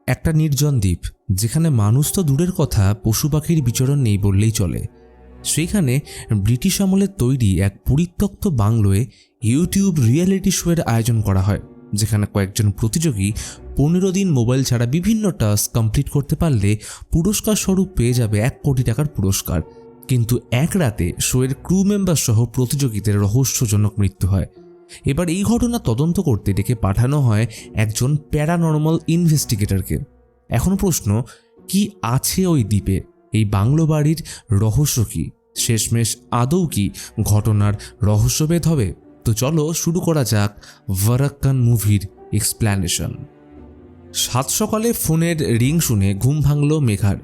একটা নির্জন দ্বীপ, যেখানে মানুষ তো দূরের কথা, পশু পাখির বিচরণ নেই বললেই চলে। সেইখানে ব্রিটিশ আমলের তৈরি এক পরিত্যক্ত বাংলোয় ইউটিউব রিয়েলিটি শোয়ের আয়োজন করা হয়, যেখানে কয়েকজন প্রতিযোগী 15 দিন মোবাইল ছাড়া বিভিন্ন টাস্ক কমপ্লিট করতে পারলে পুরস্কার স্বরূপ পেয়ে যাবে 1 কোটি টাকার পুরস্কার। কিন্তু এক রাতে শোয়ের ক্রু মেম্বার সহ প্রতিযোগীদের রহস্যজনক মৃত্যু হয়। এবার এই ঘটনা তদন্ত করতে ডেকে পাঠানো হয় একজন প্যারানর্মাল ইনভেস্টিগেটরকে। এখন প্রশ্ন, কি আছে ওই দ্বীপে? এই বাংলো বাড়ির রহস্য কি? শেষমেশ আদৌ কি ঘটনার রহস্যভেদ হবে? তো চলো শুরু করা যাক ভারাক্কান মুভির এক্সপ্ল্যানেশন। সাত সকালে ফোনের রিং শুনে ঘুম ভাঙল মেঘার।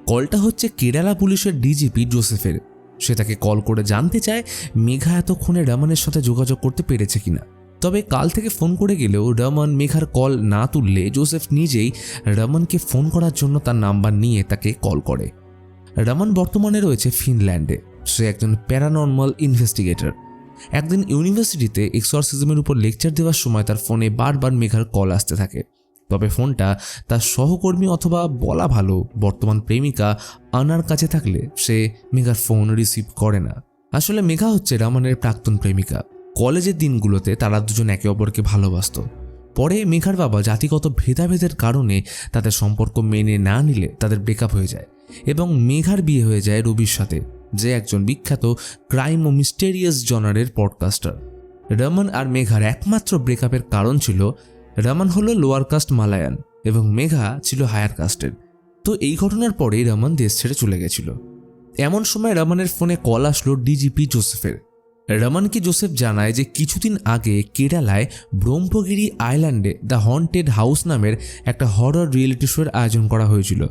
কলটা হচ্ছে কেরালা পুলিশের ডিজিপি জোসেফের। সে তাকে কল করে জানতে চায় মেঘা এতক্ষণে রমনের সাথে যোগাযোগ করতে পেরেছে কিনা। তবে কাল থেকে ফোন করে গেলেও রমন মেঘার কল না তুললে জোসেফ নিজেই রমনকে ফোন করার জন্য তার নাম্বার নিয়ে তাকে কল করে। রমন বর্তমানে রয়েছে ফিনল্যান্ডে। সে একজন প্যারানর্মাল ইনভেস্টিগেটর। একদিন ইউনিভার্সিটিতে এক্সরসিজমের উপর লেকচার দেওয়ার সময় তার ফোনে বারবার মেঘার কল আসতে থাকে। তবে ফোনটা তার সহকর্মী অথবা বলা ভালো বর্তমান প্রেমিকা আনার কাছে থাকলে সে মেঘার ফোন রিসিভ করে না। আসলে মেঘা হচ্ছে রমনের প্রাক্তন প্রেমিকা। কলেজের দিনগুলোতে তারা দুজন একে অপরকে ভালোবাসত। পরে মেঘার বাবা জাতিগত ভেদাভেদের কারণে তাদের সম্পর্ক মেনে না নিলে তাদের ব্রেকআপ হয়ে যায় এবং মেঘার বিয়ে হয়ে যায় রবির সাথে, যে একজন বিখ্যাত ক্রাইম ও মিস্টেরিয়াস জনারের পডকাস্টার। রমন আর মেঘার একমাত্র ব্রেকআপের কারণ ছিল রমন হলো লোয়ার কাস্ট মালায়ান এবং মেঘা ছিল হায়ার কাস্টের। তো এই ঘটনার পরেই রমন দেশ ছেড়ে চলে গেছিল। এমন সময় রমনের ফোনে কল আসলো ডিজিপি জোসেফের। রমনকে জোসেফ জানায় যে কিছুদিন আগে কেরালায় ব্রহ্মগিরি আইল্যান্ডে দ্য হন্টেড হাউস নামের একটা হরর রিয়েলিটি শোয়ের আয়োজন করা হয়েছিল।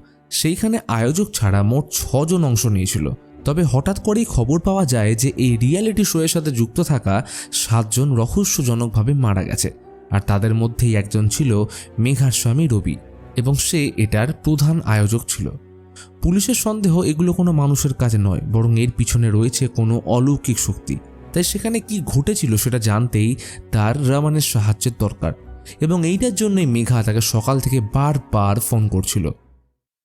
সেইখানে আয়োজক ছাড়া মোট 6 জন অংশ নিয়েছিল। তবে হঠাৎ করেই খবর পাওয়া যায় যে এই রিয়েলিটি শোয়ের সাথে যুক্ত থাকা 7 জন রহস্যজনকভাবে মারা গেছে, আর তাদের মধ্যেই একজন ছিল মেঘার স্বামী রবি, এবং সে এটার প্রধান আয়োজক ছিল। পুলিশের সন্দেহ এগুলো কোনো মানুষের কাজে নয়, বরং এর পিছনে রয়েছে কোনো অলৌকিক শক্তি। তাই সেখানে কি ঘটেছিল সেটা জানতেই তার রমনের সাহায্যের দরকার, এবং এইটার জন্যই মেঘা তাকে সকাল থেকে বারবার ফোন করছিল।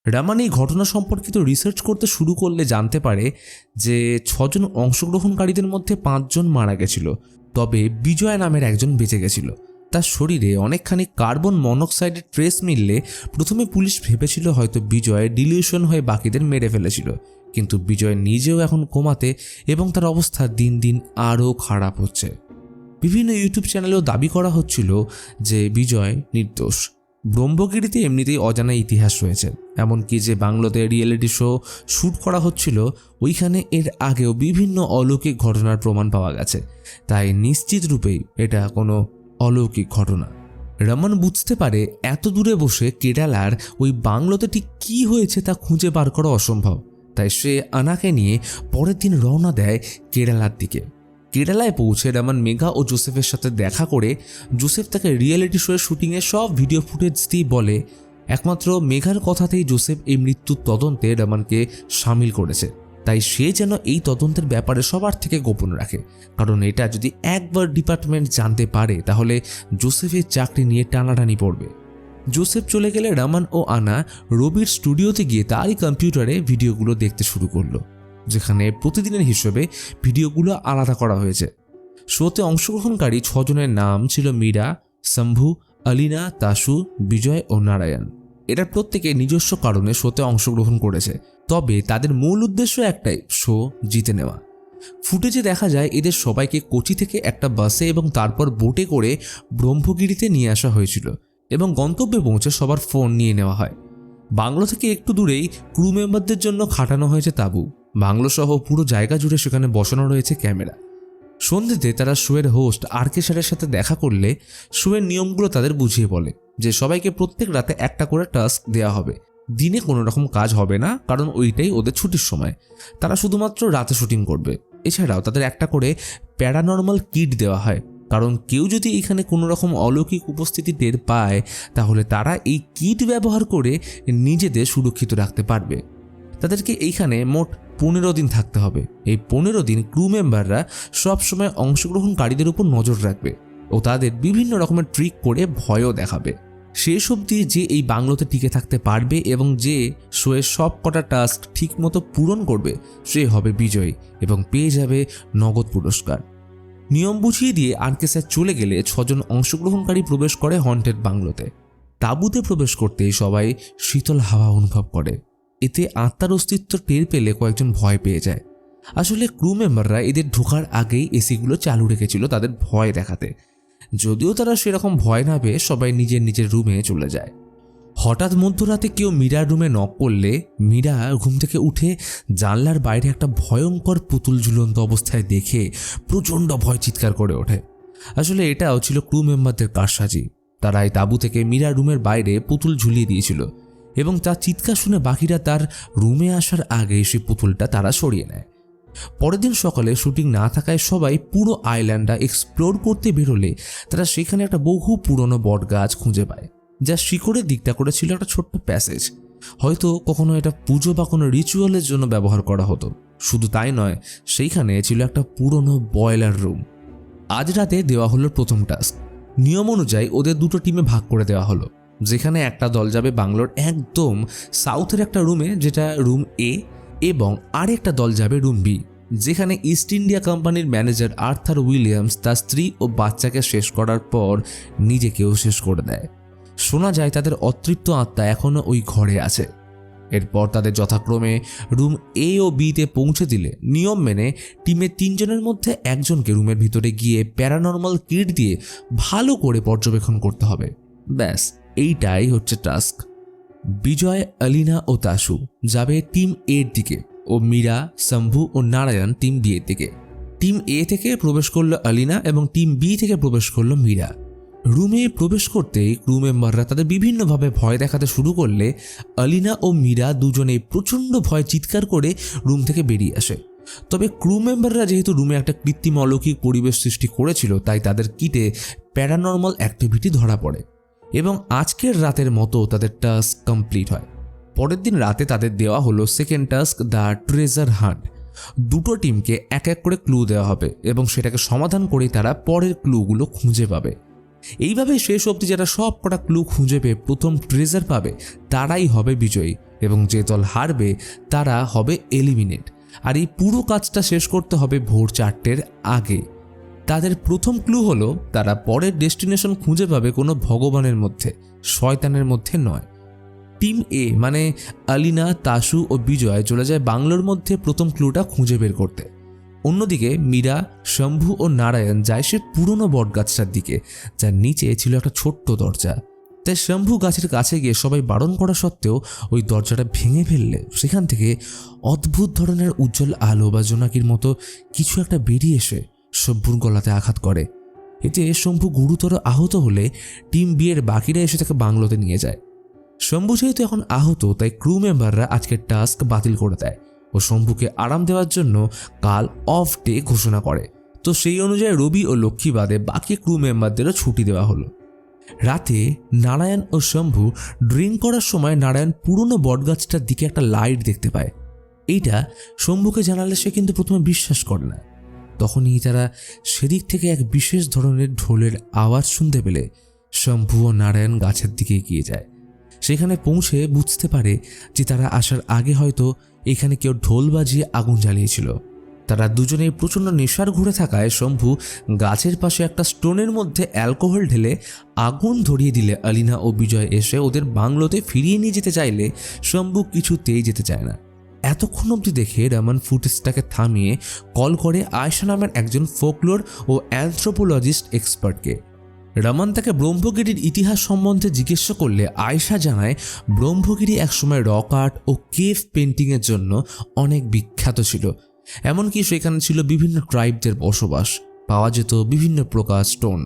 রমন এই ঘটনা সম্পর্কিত রিসার্চ করতে শুরু করলে জানতে পারে যে 6 জন অংশগ্রহণকারীদের মধ্যে 5 জন মারা গেছিল, তবে বিজয় নামের একজন বেঁচে গেছিল। তার শরীরে অনেকখানি কার্বন মনোক্সাইডের ট্রেস মিললে প্রথমে পুলিশ ভেবেছিল হয়তো বিজয় ডিলিউশন হয়ে বাকিদের মেরে ফেলেছিল, কিন্তু বিজয় নিজেও এখন কোমাতে এবং তার অবস্থা দিন দিন আরও খারাপ হচ্ছে। বিভিন্ন ইউটিউব চ্যানেলেও দাবি করা হচ্ছিল যে বিজয় নির্দোষ। ব্রহ্মগিরিতে এমনিতেই অজানা ইতিহাস রয়েছে, এমনকি যে বাংলোতে রিয়েলিটি শো শ্যুট করা হচ্ছিল ওইখানে এর আগেও বিভিন্ন অলৌকিক ঘটনার প্রমাণ পাওয়া গেছে। তাই নিশ্চিত রূপেই এটা কোনো অলৌকিক ঘটনা। রমন বুঝতে পারে এত দূরে বসে কেরালার ওই বাংলোতে ঠিক কী হয়েছে তা খুঁজে বার করা অসম্ভব। তাই সে আনাকে নিয়ে পরের দিন রওনা দেয় কেরালার দিকে। কেরালায় পৌঁছে রমন মেঘা ও জোসেফের সাথে দেখা করে জোসেফ তাকে রিয়েলিটি শোয়ের শুটিংয়ের সব ভিডিও ফুটেজ দিয়ে বলে একমাত্র মেঘার কথাতেই জোসেফ এই মৃত্যুর তদন্তে রমনকে সামিল করেছে। তাই সে যেন এই তদন্তের ব্যাপারে সবার থেকে গোপন রাখে, কারণ এটা যদি একবার ডিপার্টমেন্ট জানতে পারে তাহলে জোসেফের চাকরি নিয়ে টানাটানি পড়বে। জোসেফ চলে গেলে রমন ও আনা রবির স্টুডিওতে গিয়ে তারই কম্পিউটারে ভিডিওগুলো দেখতে শুরু করলো, যেখানে প্রতিদিনের হিসেবে ভিডিওগুলো আলাদা করা হয়েছে। শোতে অংশগ্রহণকারী 6 জনের নাম ছিল মীরা, শম্ভু, আলিনা, তাসু, বিজয় ও নারায়ণ। এরা প্রত্যেকে নিজস্ব কারণে শোতে অংশগ্রহণ করেছে, তবে তাদের মূল উদ্দেশ্য একটাই, শো জিতে নেওয়া। ফুটেজে দেখা যায় এদের সবাইকে কোচি থেকে একটা বাসে এবং তারপর বোটে করে ব্রহ্মগিরিতে নিয়ে আসা হয়েছিল এবং গন্তব্যে পৌঁছে সবার ফোন নিয়ে নেওয়া হয়। বাংলো থেকে একটু দূরেই ক্রু মেম্বারদের জন্য খাটানো হয়েছে তাঁবু। বাংলো সহ পুরো জায়গা জুড়ে সেখানে বসানো রয়েছে ক্যামেরা। সন্ধ্যেতে তারা শোয়ের হোস্ট আর.কে স্যারের সাথে দেখা করলে শোয়ের নিয়মগুলো তাদের বুঝিয়ে বলে যে সবাইকে প্রত্যেক রাতে একটা করে টাস্ক দেওয়া হবে। দিনে কোনো রকম কাজ হবে না, কারণ ওইটাই ওদের ছুটির সময়। তারা শুধুমাত্র রাতে শুটিং করবে। এছাড়াও তাদের একটা করে প্যারানর্মাল কিট দেওয়া হয়, কারণ কেউ যদি এখানে কোনো রকম অলৌকিক উপস্থিতি টের পায় তাহলে তারা এই কিট ব্যবহার করে নিজেদের সুরক্ষিত রাখতে পারবে। তাদেরকে এইখানে মোট 15 দিন থাকতে হবে। এই 15 দিন ক্রু মেম্বাররা সবসময় অংশগ্রহণকারীদের উপর নজর রাখবে ও তাদের বিভিন্ন রকমের ট্রিক করে ভয়ও দেখাবে। শেষ অবধি যে এই বাংলোতে টিকে থাকতে পারবে এবং যে শোয়ের সব কটা টাস্ক ঠিকমতো পূরণ করবে সে হবে বিজয়ী এবং পেয়ে যাবে নগদ পুরস্কার। নিয়ম বুঝিয়ে দিয়ে আরকে স্যার চলে গেলে 6 জন অংশগ্রহণকারী প্রবেশ করে হন্টেড বাংলোতে। তাঁবুতে প্রবেশ করতেই সবাই শীতল হাওয়া অনুভব করে। এতে আত্মার অস্তিত্ব টের পেলে কয়েকজন ভয় পেয়ে যায়। আসলে ক্রু মেম্বাররা এদের ঢোকার আগেই এসিগুলো চালু রেখেছিল তাদের ভয় দেখাতে। যদিও তারা সেরকম ভয় না পেয়ে সবাই নিজের নিজের রুমে চলে যায়। হঠাৎ মধ্যরাতে কেউ মীরার রুমে নক করলে মীরা ঘুম থেকে উঠে জানলার বাইরে একটা ভয়ঙ্কর পুতুল ঝুলন্ত অবস্থায় দেখে প্রচণ্ড ভয় চিৎকার করে ওঠে। আসলে এটাও ছিল ক্রু মেম্বারদের কারসাজি। তারা এই তাঁবু থেকে মীরার রুমের বাইরে পুতুল ঝুলিয়ে দিয়েছিল এবং তার চিৎকার শুনে বাকিরা তার রুমে আসার আগে সেই পুতুলটা তারা সরিয়ে নেয়। পরের দিন সকালে শুটিং না থাকায় সবাই পুরো আইল্যান্ডটা এক্সপ্লোর করতে বেরোলে তারা সেখানে একটা বহু পুরনো বট গাছ খুঁজে পায়, যা শিকড়ের দিকটা করেছিল একটা ছোট্ট প্যাসেজ। হয়তো কখনো এটা পুজো বা কোনো রিচুয়ালের জন্য ব্যবহার করা হতো। শুধু তাই নয়, সেইখানে ছিল একটা পুরনো বয়লার রুম। আজ রাতে দেওয়া হলো প্রথম টাস্ক। নিয়ম অনুযায়ী ওদের দুটো টিমে ভাগ করে দেওয়া হলো, যেখানে একটা দল যাবে বাংলোর একদম সাউথের একটা রুমে, যেটা রুম এ, এবং আরেকটা দল যাবে রুম বি, যেখানে ইস্ট ইন্ডিয়া কোম্পানির ম্যানেজার আর্থার উইলিয়ামস তার স্ত্রী ও বাচ্চাকে শেষ করার পর নিজেকেও শেষ করে দেয়। শোনা যায় তাদের অতৃপ্ত আত্মা এখনও ওই ঘরে আছে। এরপর তাদের যথাক্রমে রুম এ ও বিতে পৌঁছে দিলে নিয়ম মেনে টিমের 3 জনের মধ্যে একজনকে রুমের ভিতরে গিয়ে প্যারানর্মাল কিট দিয়ে ভালো করে পর্যবেক্ষণ করতে হবে। ব্যাস, এইটাই হচ্ছে টাস্ক। বিজয়, আলিনা ও তাসু যাবে টিম এর দিকে ও মীরা, শম্ভু ও নারায়ণ টিম বি এর দিকে। টিম এ থেকে প্রবেশ করলো আলিনা এবং টিম বি থেকে প্রবেশ করলো মীরা। রুমে প্রবেশ করতেই ক্রু মেম্বাররা তাদের বিভিন্নভাবে ভয় দেখাতে শুরু করলে আলিনা ও মীরা দুজনেই প্রচণ্ড ভয় চিৎকার করে রুম থেকে বেরিয়ে আসে। তবে ক্রু মেম্বাররা যেহেতু রুমে একটা কৃত্রিম অলৌকিক পরিবেশ সৃষ্টি করেছিল, তাই তাদের কিটে প্যারানর্মাল অ্যাক্টিভিটি ধরা পড়ে এবং আজকের রাতের মতো তাদের টাস্ক কমপ্লিট হয়। পরের দিন রাতে তাদের দেওয়া হলো second task, the treasure hunt. দুটো টিমকে এক এক করে ক্লু দেওয়া হবে এবং সেটাকে সমাধান করেই তারা পরের ক্লুগুলো খুঁজে পাবে। এইভাবে শেষ অবধি যারা সব কটা ক্লু খুঁজে পেয়ে প্রথম ট্রেজার পাবে তারাই হবে বিজয়ী এবং যে দল হারবে তারা হবে এলিমিনেট। আর এই পুরো কাজটা শেষ করতে হবে ভোর 4টের আগে। তাদের প্রথম ক্লু হলো তারা পরের ডেস্টিনেশন খুঁজে পাবে কোনো ভগবানের মধ্যে, শয়তানের মধ্যে নয়। টিম এ মানে আলিনা, তাসু ও বিজয় চলে যায় বাংলোর মধ্যে প্রথম ক্লুটা খুঁজে বের করতে। অন্যদিকে মীরা, শম্ভু ও নারায়ণ যায় সে পুরনো বটগাছটার দিকে, যার নিচে ছিল একটা ছোট্ট দরজা। তাই শম্ভু গাছের কাছে গিয়ে সবাই বারণ করা সত্ত্বেও ওই দরজাটা ভেঙে ফেললে সেখান থেকে অদ্ভুত ধরনের উজ্জ্বল আলো বা জোনাকির মতো কিছু একটা বেরিয়ে এসে শম্ভুর গলাতে আঘাত করে। এতে শম্ভু গুরুতর আহত হলে টিম বি এর বাকিরা এসে তাকে বাংলোতে নিয়ে যায়। শম্ভু যেহেতু এখন আহত, তাই ক্রু মেম্বাররা আজকের টাস্ক বাতিল করে দেয় ও শম্ভুকে আরাম দেওয়ার জন্য কাল অফ ডে ঘোষণা করে। তো সেই অনুযায়ী রবি ও লক্ষ্মী বাদে বাকি ক্রু মেম্বারদেরও ছুটি দেওয়া হলো। রাতে নারায়ণ ও শম্ভু ড্রিঙ্ক করার সময় নারায়ণ পুরনো বটগাছটার দিকে একটা লাইট দেখতে পায়। এইটা শম্ভুকে জানালে সে কিন্তু প্রথমে বিশ্বাস করে না। তখনই তারা সেদিক থেকে এক বিশেষ ধরনের ঢোলের আওয়াজ শুনতে পেলে শম্ভু ও নারায়ণ গাছের দিকে এগিয়ে যায়। সেখানে পৌঁছে বুঝতে পারে যে তারা আসার আগে হয়তো এখানে কেউ ঢোল বাজিয়ে আগুন জ্বালিয়েছিল। তারা দুজনেই প্রচণ্ড নেশার ঘুরে থাকায় শম্ভু গাছের পাশে একটা স্টোনের মধ্যে অ্যালকোহল ঢেলে আগুন ধরিয়ে দিলে আলিনা ও বিজয় এসে ওদের বাংলোতে ফিরিয়ে নিয়ে যেতে চাইলে শম্ভু কিছুতেই যেতে চায় না। এতক্ষণ অবধি দেখে রমন ফুটেজটাকে থামিয়ে কল করে আয়েশা নামের একজন ফোকলোর ও অ্যানথ্রোপোলজিস্ট এক্সপার্টকে। রমন তাকে ব্রহ্মগিরির ইতিহাস সম্বন্ধে জিজ্ঞাসা করলে আয়েশা জানায় ব্রহ্মগিরি একসময় রক আর্ট ও কেভ পেন্টিংয়ের জন্য অনেক বিখ্যাত ছিল। এমনকি সেখানে ছিল বিভিন্ন ট্রাইবদের বসবাস, পাওয়া যেত বিভিন্ন প্রকার স্টোন।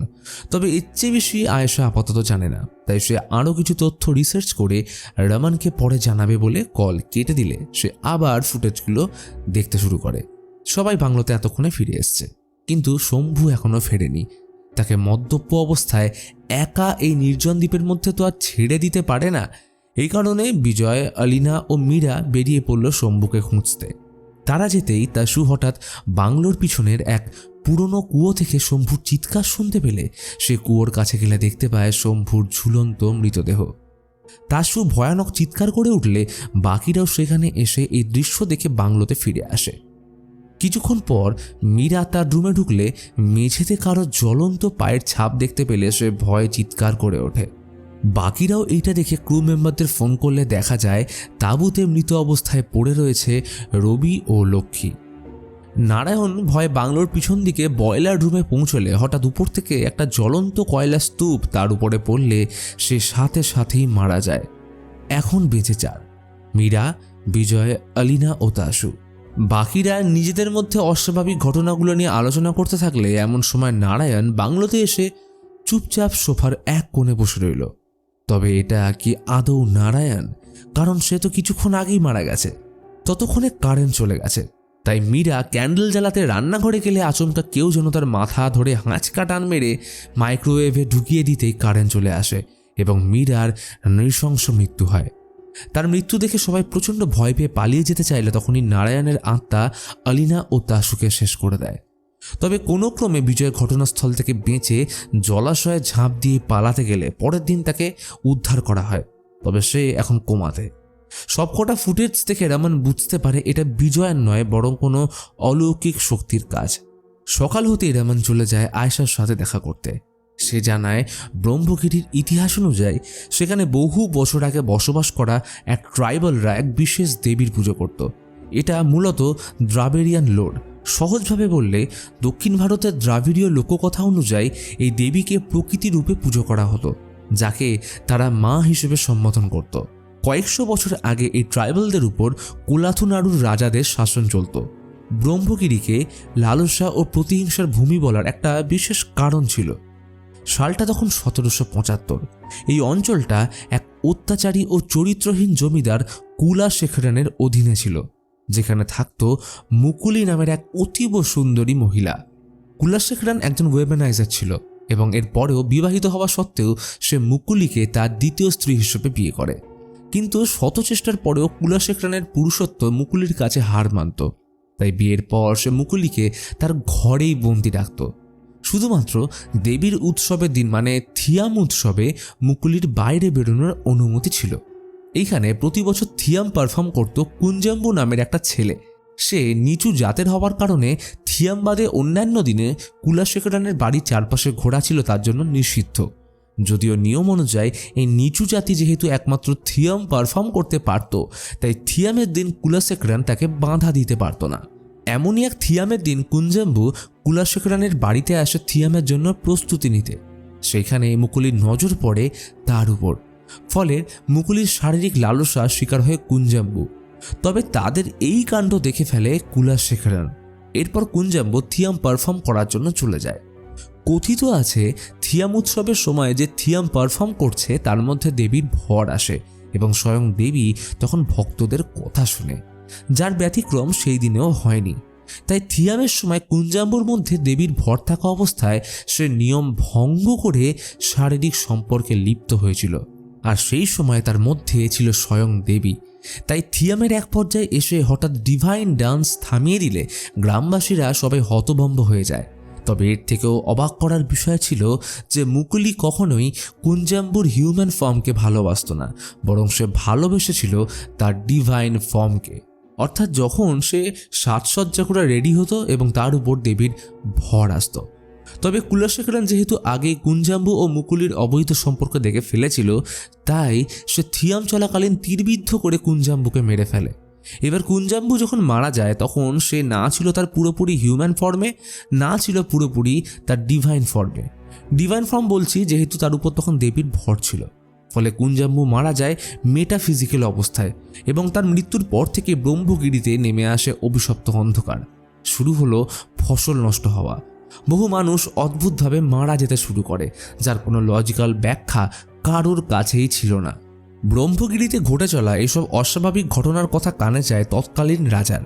তবে এর চেয়ে বেশি আয়েশা আপাতত জানে না, তাই সে আরও কিছু তথ্য রিসার্চ করে রমনকে পরে জানাবে বলে কল কেটে দিলে সে আবার ফুটেজগুলো দেখতে শুরু করে। সবাই বাংলোতে এতক্ষণে ফিরে এসছে, কিন্তু শম্ভু এখনও ফেরেনি। তাকে মদ্যপ অবস্থায় একা এই নির্জন দ্বীপের মধ্যে তো আর ছেড়ে দিতে পারে না। এই কারণে বিজয়, আলিনা ও মীরা বেরিয়ে পড়ল শম্ভুকে খুঁজতে। তারা যেতেই তাসু হঠাৎ বাংলোর পিছনের এক পুরনো কুয়ো থেকে শম্ভুর চিৎকার শুনতে পেলে সে কুয়োর কাছে গেলে দেখতে পায় শম্ভুর ঝুলন্ত মৃতদেহ। তাসু ভয়ানক চিৎকার করে উঠলে বাকিরাও সেখানে এসে এই দৃশ্য দেখে বাংলোতে ফিরে আসে। কিছুক্ষণ পর মীরা তার রুমে ঢুকলে মেঝেতে কারো জ্বলন্ত পায়ের ছাপ দেখতে পেলে সে ভয়ে চিৎকার করে ওঠে। বাকিরাও এইটা দেখে ক্রু মেম্বারদের ফোন করলে দেখা যায় তাঁবুতে মৃত অবস্থায় পড়ে রয়েছে রবি ও লক্ষ্মী। নারায়ণ ভয়ে বাংলোর পিছন দিকে বয়লার রুমে পৌঁছলে হঠাৎ উপর থেকে একটা জ্বলন্ত কয়লা স্তূপ তার উপরে পড়লে সে সাথে সাথেই মারা যায়। এখন বেঁচে 4: মীরা, বিজয়, আলিনা ও তাসু। বাকিরা নিজেদের মধ্যে অস্বাভাবিক ঘটনাগুলো নিয়ে আলোচনা করতে থাকলে এমন সময় নারায়ণ বাংলোতে এসে চুপচাপ সোফার এক কোণে বসে রইল। তবে এটা কি আদৌ নারায়ণ? কারণ সে তো কিছুক্ষণ আগেই মারা গেছে। ততক্ষণে কারেন্ট চলে গেছে, তাই মীরা ক্যান্ডেল জ্বালাতে রান্নাঘরে গেলে আচমকা কেউ যেন তার মাথা ধরে হাঁচকা টান মেরে মাইক্রোওয়েভে ঢুকিয়ে দিতেই কারেন্ট চলে আসে এবং মীরার নৃশংস মৃত্যু হয়। তার মৃত্যু দেখে সবাই প্রচণ্ড ভয় পেয়ে পালিয়ে যেতে চাইলে তখনই নারায়ণের আত্মা আলিনা ও তাসুকে শেষ করে দেয়। তবে কোনো ক্রমে বিজয় ঘটনাস্থল থেকে বেঁচে জলাশয়ে ঝাঁপ দিয়ে পালাতে গেলে পরের দিন তাকে উদ্ধার করা হয়। তবে সে এখন কোমাতে। সবকটা ফুটেজ দেখে রমন বুঝতে পারে এটা বিজয়ের নয়, বরং কোনো অলৌকিক শক্তির কাজ। সকাল হতেই রমন চলে যায় আয়েশার সাথে দেখা করতে। সে জানায় ব্রহ্মগিরির ইতিহাস অনুযায়ী সেখানে বহু বছর আগে বসবাস করা এক ট্রাইবালরা এক বিশেষ দেবীর পুজো করত। এটা মূলত দ্রাবিড়িয়ান লোড। সহজভাবে বললে দক্ষিণ ভারতের দ্রাবিড়ীয় লোককথা অনুযায়ী এই দেবীকে প্রকৃতি রূপে পুজো করা হতো, যাকে তারা মা হিসেবে সম্বোধন করত। কয়েকশো বছর আগে এই ট্রাইবালদের উপর কোলাথু নাড়ুর রাজাদের শাসন চলত। ব্রহ্মগিরিকে লালসা ও প্রতিহিংসার ভূমি বলার একটা বিশেষ কারণ ছিল। সালটা তখন 1775। এই অঞ্চলটা এক অত্যাচারী ও চরিত্রহীন জমিদার কুলাশেখরানের অধীনে ছিল, যেখানে থাকত মুকুলি নামের এক অতীব সুন্দরী মহিলা। কুলাশেখরান একজন ওয়েমেনাইজার ছিল এবং এর পরেও বিবাহিত হওয়া সত্ত্বেও সে মুকুলিকে তার দ্বিতীয় স্ত্রী হিসেবে বিয়ে করে। কিন্তু শত চেষ্টার পরেও কুলাশেখরানের পুরুষত্ব মুকুলির কাছে হার মানত। তাই বিয়ের পর সে মুকুলিকে তার ঘরেই বন্দি রাখত। শুধুমাত্র দেবীর উৎসবের দিন মানে থিয়াম উৎসবে মুকুলির বাইরে বেরোনোর অনুমতি ছিল। এইখানে প্রতি বছর থিয়াম পারফর্ম করত কুঞ্জাম্বু নামের একটা ছেলে। সে নিচু জাতের হওয়ার কারণে থিয়াম বাদে অন্যান্য দিনে কুলাশেখরানের বাড়ির চারপাশে ঘোরা ছিল তার জন্য নিষিদ্ধ। যদিও নিয়ম অনুযায়ী এই নিচু জাতি যেহেতু একমাত্র থিয়াম পারফর্ম করতে পারত, তাই থিয়ামের দিন কুলাশেখরান তাকে বাধা দিতে পারত না। এমনই এক থিয়ামের দিন কুঞ্জাম্বু কুলাশেখরানের বাড়িতে আসে থিয়ামের জন্য প্রস্তুতি নিতে। সেখানে মুকুলির নজর পড়ে তার উপর। ফলে মুকুলির শারীরিক লালসা শিকার হয়ে কুঞ্জাম্বু। তবে তাদের এই কাণ্ড দেখে ফেলে কুলাশেখরান। এরপর কুঞ্জাম্বু থিয়াম পারফর্ম করার জন্য চলে যায়। কথিত আছে থিয়াম উৎসবের সময় যে থিয়াম পারফর্ম করছে তার মধ্যে দেবীর ভর আসে এবং স্বয়ং দেবী তখন ভক্তদের কথা শুনে, যার ব্যতিক্রম সেই দিনেও হয়নি। তাই থিয়ামের সময় কুঞ্জাম্বুর মধ্যে দেবীর ভর থাকা অবস্থায় সে নিয়ম ভঙ্গ করে শারীরিক সম্পর্কে লিপ্ত হয়েছিল, আর সেই সময় তার মধ্যে ছিল স্বয়ং দেবী। তাই থিয়ামের এক পর্যায়ে এসে হঠাৎ ডিভাইন ডান্স থামিয়ে দিলে গ্রামবাসীরা সবাই হতভম্ব হয়ে যায়। তবে এর থেকেও অবাক করার বিষয় ছিল যে মুকুলি কখনোই কুঞ্জাম্বুর হিউম্যান ফর্মকে ভালোবাসত না, বরং সে ভালোবেসেছিল তার ডিভাইন ফর্মকে। অর্থাৎ যখন সে সাজসজ্জা করে রেডি হতো এবং তার উপর দেবীর ভর আসত। তবে কুলাশেখরান যেহেতু আগে কুঞ্জাম্বু ও মুকুলির অবৈধ সম্পর্ক দেখে ফেলেছিল, তাই সে থিয়াম চলাকালীন তীরবিদ্ধ করে কুঞ্জাম্বুকে মেরে ফেলে। এবার কুঞ্জাম্বু যখন মারা যায় তখন সে না ছিল তার পুরোপুরি হিউম্যান ফর্মে, না ছিল পুরোপুরি তার ডিভাইন ফর্মে। ডিভাইন ফর্ম বলছি যেহেতু তার উপর তখন দেবীর ভর ছিল। ফলে কুঞ্জাম্বু মারা যায় মেটাফিজিক্যাল অবস্থায় এবং তার মৃত্যুর পর থেকে ব্রহ্মগিরিতে নেমে আসে অভিশপ্ত অন্ধকার। শুরু হলো ফসল নষ্ট হওয়া। বহু মানুষ অদ্ভুতভাবে মারা যেতে শুরু করে, যার কোনো লজিক্যাল ব্যাখ্যা কারোর কাছেই ছিল না। ব্রহ্মগিরিতে ঘটে চলা এসব অস্বাভাবিক ঘটনার কথা কানে যায় তৎকালীন রাজার।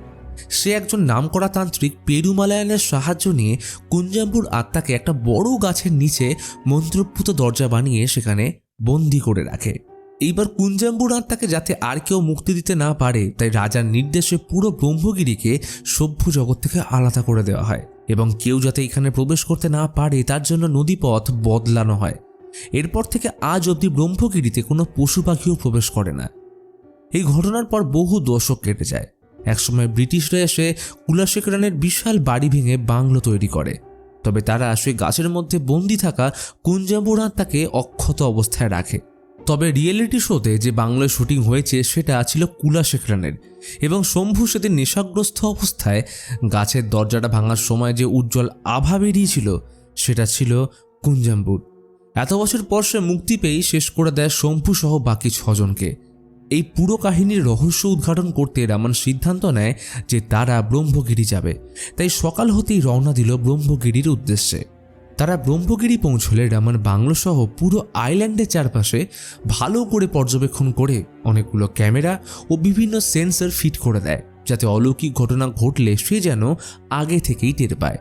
সে একজন নামকরা তান্ত্রিক পেরুমালায়নের সাহায্য নিয়ে কুঞ্জাম্বুর আত্মাকে একটা বড় গাছের নিচে মন্ত্রপুত দরজা বানিয়ে সেখানে বন্দি করে রাখে। এইবার কুঞ্জাম্বুর আত্মাকে যাতে আর কেউ মুক্তি দিতে না পারে, তাই রাজার নির্দেশে পুরো ব্রহ্মগিরিকে সভ্য জগৎ থেকে আলাদা করে দেওয়া হয়। এবং কেউ যাতে এখানে প্রবেশ করতে না পারে তার জন্য নদীপথ বদলানো হয়। এরপর থেকে আজ অবধি ব্রহ্মগিরিতে কোনো পশু পাখিও প্রবেশ করে না। এই ঘটনার পর বহু দশক কেটে যায়। একসময় ব্রিটিশরা এসে কুলাশেখরানের বিশাল বাড়ি ভেঙে বাংলো তৈরি করে। তবে তারা সেই গাছের মধ্যে বন্দি থাকা কুঞ্জাম্বুর আত্মাকে অক্ষত অবস্থায় রাখে। তবে রিয়েলিটি শোতে যে বাংলায় শুটিং হয়েছে সেটা ছিল কুলাশেখরানের, এবং শম্ভু সেদিন নেশাগ্রস্ত অবস্থায় গাছের দরজাটা ভাঙার সময় যে উজ্জ্বল আভা বেরিয়েছিল সেটা ছিল কুঞ্জাম্বুর। এত বছর পর সে মুক্তি পেয়েই শেষ করে দেয় শম্ভু সহ বাকি 6 জনকে। এই পুরো কাহিনীর রহস্য উদ্ঘাটন করতে রামান সিদ্ধান্ত নেয় যে তারা ব্রহ্মগিরি যাবে। তাই সকাল হতেই রওনা দিল ব্রহ্মগিরির উদ্দেশ্যে। তারা ব্রহ্মগিরি পৌঁছলে রামান বাংলো সহ পুরো আইল্যান্ডের চারপাশে ভালো করে পর্যবেক্ষণ করে অনেকগুলো ক্যামেরা ও বিভিন্ন সেন্সর ফিট করে দেয়, যাতে অলৌকিক ঘটনা ঘটলে সে যেন আগে থেকেই টের পায়।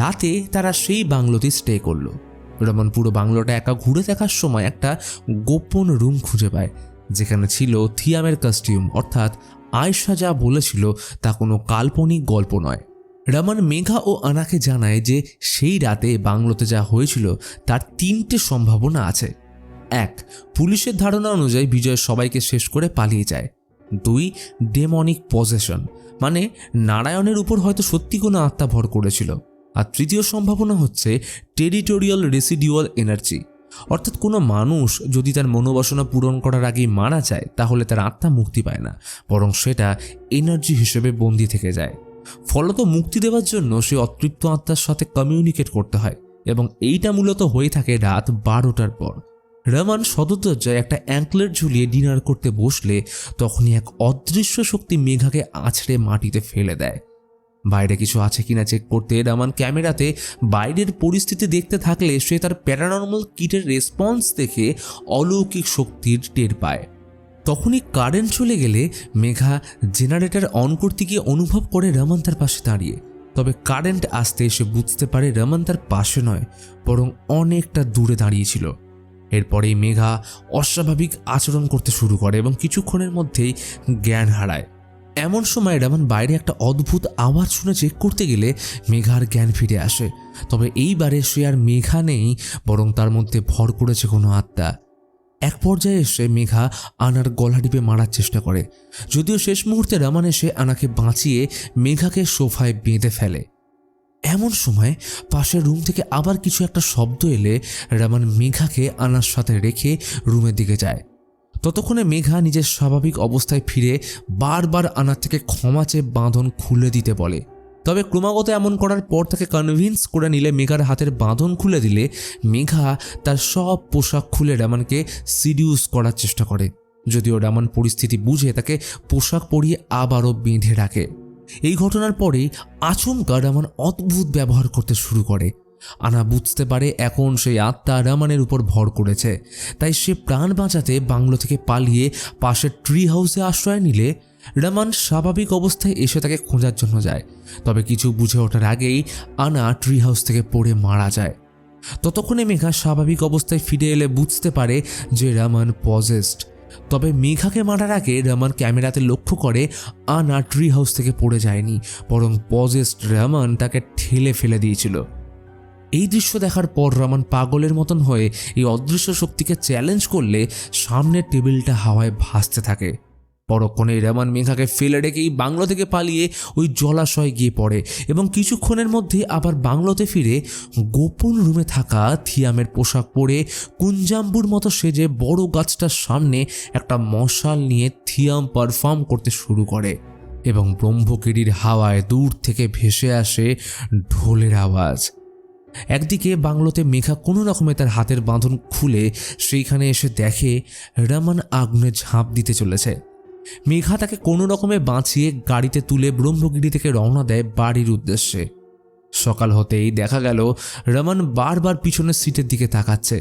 রাতে তারা সেই বাংলোতে স্টে করল। রামান পুরো বাংলোটা একা ঘুরে দেখার সময় একটা গোপন রুম খুঁজে পায়, যেখানে ছিল থিয়ামের কস্টিউম, অর্থাৎ আয়েশা যা বলেছিল তা কোনো কাল্পনিক গল্প নয়। রামান মেঘা ও আনাকে জানায় যে সেই রাতে বাংলোতে যা হয়েছিল তার 3টে সম্ভাবনা আছে। 1, পুলিশের ধারণা অনুযায়ী বিজয় সবাইকে শেষ করে পালিয়ে যায়। 2, ডেমনিক পজেশন, মানে নারায়ণের উপর হয়তো সত্যি কোনো আত্মা ভর করেছিল। আর 3য় সম্ভাবনা হচ্ছে টেরিটোরিয়াল রেসিডিউয়াল এনার্জি, অর্থাৎ কোনো মানুষ যদি তার মনোবাসনা পূরণ করার আগেই মারা যায় তাহলে তার আত্মা মুক্তি পায় না, বরং সেটা এনার্জি হিসেবে বন্দী থেকে যায়। ফলত মুক্তি দেওয়ার জন্য সে অতৃপ্ত আত্মার সাথে কমিউনিকেট করতে হয়, এবং এইটা মূলত হয়ে থাকে রাত 12টার পর। রামান সদরদরজায় একটা অ্যাঙ্কলেট ঝুলিয়ে ডিনার করতে বসলে তখনই এক অদৃশ্য শক্তি মেঘাকে আছড়ে মাটিতে ফেলে দেয়। বাইরে কিছু আছে কিনা চেক করতে রামান ক্যামেরাতে বাইরের পরিস্থিতি দেখতে থাকলে সে তার প্যারানর্মাল কিটের রেসপন্স দেখে অলৌকিক শক্তির টের পায়। তখনই কারেন্ট চলে গেলে মেঘা জেনারেটর অন করতে গিয়ে অনুভব করে রামান তার পাশে দাঁড়িয়ে। তবে কারেন্ট আসতে সে বুঝতে পারে রামান তার পাশে নয়, বরং অনেকটা দূরে দাঁড়িয়েছিল। এরপরেই মেঘা অস্বাভাবিক আচরণ করতে শুরু করে এবং কিছুক্ষণের মধ্যেই জ্ঞান হারায়। এমন সময় রামান বাইরে একটা অদ্ভুত আওয়াজ শুনে চেক করতে গেলে মেঘার জ্ঞান ফিরে আসে। তবে এইবারে সে আর মেঘা নেই, বরং তার মধ্যে ভর করেছে কোনো আত্মা। এক পর্যায়ে এসে মেঘা আনার গলা টিপে মারার চেষ্টা করে, যদিও শেষ মুহূর্তে রামান এসে আনাকে বাঁচিয়ে মেঘাকে সোফায় বেঁধে ফেলে। এমন সময় পাশের রুম থেকে আবার কিছু একটা শব্দ এলে রামান মেঘাকে আনার সাথে রেখে রুমের দিকে যায়। ততক্ষণে মেঘা নিজের স্বাভাবিক অবস্থায় ফিরে বারবার আনার থেকে ক্ষমা চেয়ে বাঁধন খুলে দিতে বলে। তবে ক্রমাগত এমন করার পর তাকে কনভিন্স করে নিলে মেঘার হাতের বাঁধন খুলে দিলে মেঘা তার সব পোশাক খুলে রামানকে সিডিউস করার চেষ্টা করে, যদিও রামান পরিস্থিতি বুঝে তাকে পোশাক পরিয়ে আবারও বেঁধে রাখে। এই ঘটনার পরেই আচমকা রামান অদ্ভুত ব্যবহার করতে শুরু করে। আনা বুঝতে পারে এখন সেই আত্মা রামানের উপর ভর করেছে, তাই সে প্রাণ বাঁচাতে বাংলো থেকে পালিয়ে পাশের ট্রি হাউসে আশ্রয় নিলে রামান স্বাভাবিক অবস্থায় এসে তাকে খোঁজার জন্য যায়। তবে কিছু বুঝে ওঠার আগেই আনা ট্রি হাউস থেকে পড়ে মারা যায়। ততক্ষণে মেঘা স্বাভাবিক অবস্থায় ফিরে এলে বুঝতে পারে যে রামান পজেসড। তবে মেঘাকে মারার আগে রামান ক্যামেরাতে লক্ষ্য করে আনা ট্রি হাউস থেকে পড়ে যায়নি, বরং পজেসড রামান তাকে ঠেলে ফেলে দিয়েছিল। এই দৃশ্য দেখার পর রামান পাগলের মতন হয়ে এই অদৃশ্য শক্তিকে চ্যালেঞ্জ করলে সামনের টেবিলটা হাওয়ায় ভাসতে থাকে। পরক্ষণে রামান মেঘাকে ফেলে রেখেই বাংলো থেকে পালিয়ে ওই জলাশয়ে গিয়ে পড়ে এবং কিছুক্ষণের মধ্যে আবার বাংলোতে ফিরে গোপন রুমে থাকা থিয়ামের পোশাক পরে কুঞ্জাম্বুর মতো সেজে বড় গাছটার সামনে একটা মশাল নিয়ে থিয়াম পারফর্ম করতে শুরু করে এবং ব্রহ্মগিরির হাওয়ায় দূর থেকে ভেসে আসে ঢোলের আওয়াজ। একদিকে বাংলোতে মেঘা কোনো রকমে তার হাতের বাঁধন খুলে সেইখানে এসে দেখে রামান আগুনে ঝাঁপ দিতে চলেছে। মেঘা তাকে কোনো রকমে বাঁচিয়ে গাড়িতে তুলে ব্রহ্মগিরি থেকে রওনা দেয় বাড়ির উদ্দেশ্যে। সকাল হতেই দেখা গেল রামান বারবার পিছনের সিটের দিকে তাকাচ্ছে,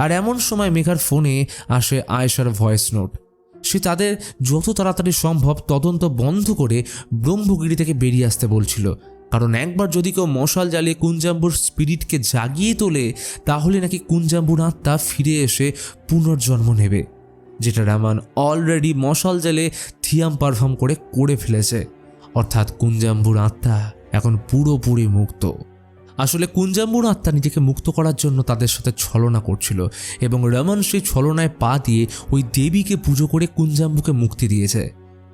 আর এমন সময় মেঘার ফোনে আসে আয়েশার ভয়েস নোট। সে তাদের যত তাড়াতাড়ি সম্ভব তদন্ত বন্ধ করে ব্রহ্মগিরি থেকে বেরিয়ে আসতে বলছিল, কারণ একবার যদি কেউ মশাল জ্বালিয়ে কুঞ্জাম্বুর স্পিরিটকে জাগিয়ে তোলে তাহলে নাকি কুঞ্জাম্বুর আত্মা ফিরে এসে পুনর্জন্ম নেবে, যেটা রামান অলরেডি মশাল জ্বালে থিয়াম পারফর্ম করে ফেলেছে। অর্থাৎ কুঞ্জাম্বুর আত্মা এখন পুরোপুরি মুক্ত। আসলে কুঞ্জাম্বুর আত্মা নিজেকে মুক্ত করার জন্য তাদের সাথে ছলনা করছিল এবং রমন সেই ছলনায় পা দিয়ে ওই দেবীকে পুজো করে কুঞ্জাম্বুকে মুক্তি দিয়েছে।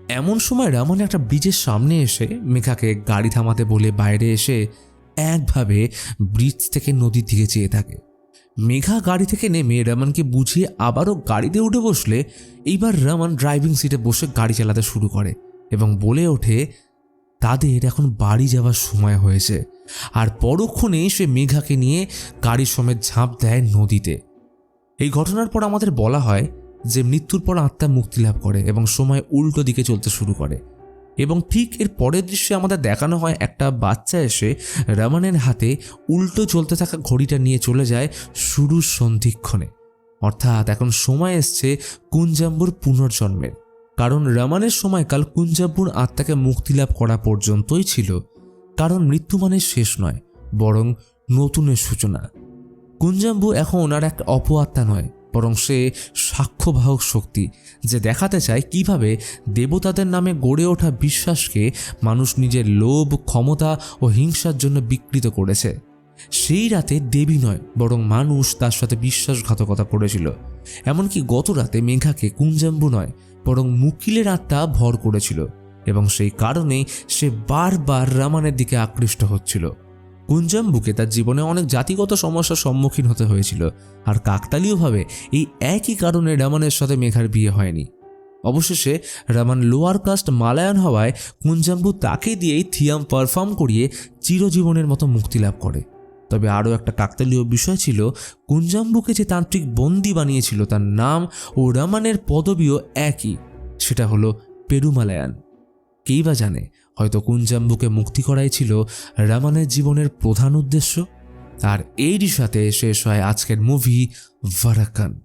এমন সময় রমন একটা ব্রিজের সামনে এসে মেঘাকে গাড়ি থামাতে বলে বাইরে এসে একভাবে ব্রিজ থেকে নদীর দিকে চেয়ে থাকে। মেঘা গাড়ি থেকে নেমে রমনকে বুঝিয়ে আবারও গাড়িতে উঠে বসলে এইবার রমন ড্রাইভিং সিটে বসে গাড়ি চালাতে শুরু করে এবং বলে ওঠে তাদের এখন বাড়ি যাওয়ার সময় হয়েছে। আর পরক্ষণে সে মেঘাকে নিয়ে গাড়ির সমেত ঝাঁপ দেয় নদীতে। এই ঘটনার পর আমাদের বলা হয় যে মৃত্যুর পর আত্মা মুক্তি লাভ করে এবং সময় উল্টো দিকে চলতে শুরু করে। এবং ঠিক এর পরের দৃশ্যে আমাদের দেখানো হয় একটা বাচ্চা এসে রমনের হাতে উল্টো চলতে থাকা ঘড়িটা নিয়ে চলে যায় শুরুর সন্ধিক্ষণে। অর্থাৎ এখন সময় এসছে কুঞ্জাম্বুর পুনর্জন্মের। কারণ রমনের সময়কাল কুঞ্জাম্বুর আত্মাকে মুক্তি লাভ করা পর্যন্তই ছিল। কারণ মৃত্যু মানে শেষ নয়, বরং নতুনের সূচনা। কুঞ্জাম্বু এখন আর এক অপআত্মা নয়, বরং সে সাক্ষ্যবাহক শক্তি, যে দেখাতে চায় কিভাবে দেবতাদের নামে গড়ে ওঠা বিশ্বাসকে মানুষ নিজের লোভ, ক্ষমতা ও হিংসার জন্য বিকৃত করেছে। সেই রাতে দেবী নয়, বরং মানুষ তার সাথে বিশ্বাসঘাতকতা করেছিল। এমনকি গত রাতে মেঘাকে কুঞ্জাম্বু নয়, বরং মুকিলের আত্মা ভর করেছিল এবং সেই কারণেই সে বারবার রমনের দিকে আকৃষ্ট হচ্ছিল। কুঞ্জাম্বুকে তার জীবনে অনেক জাতিগত সমস্যার সম্মুখীন হতে হয়েছিল, আর কাকতালীয়ভাবে এই একই কারণে রমনের সাথে মেঘার বিয়ে হয়নি। অবশেষে রমন লোয়ার কাস্ট মালায়ান হওয়ায় কুঞ্জাম্বু তাকে দিয়েই থিয়াম পারফর্ম করিয়ে চিরজীবনের মতো মুক্তি লাভ করে। তবে আরও একটা কাকতালীয় বিষয় ছিল, কুঞ্জাম্বুকে যে তান্ত্রিক বন্দী বানিয়েছিল তার নাম ও রমনের পদবিও একই, সেটা হলো পেরুমালায়ান। কেই বা জানে, হয়তো কুঞ্জাম্বুকে মুক্তি করাই ছিল রমনের জীবনের প্রধান উদ্দেশ্য। আর এরই সাথে শেষ হয় আজকের মুভি ভারাক্কান।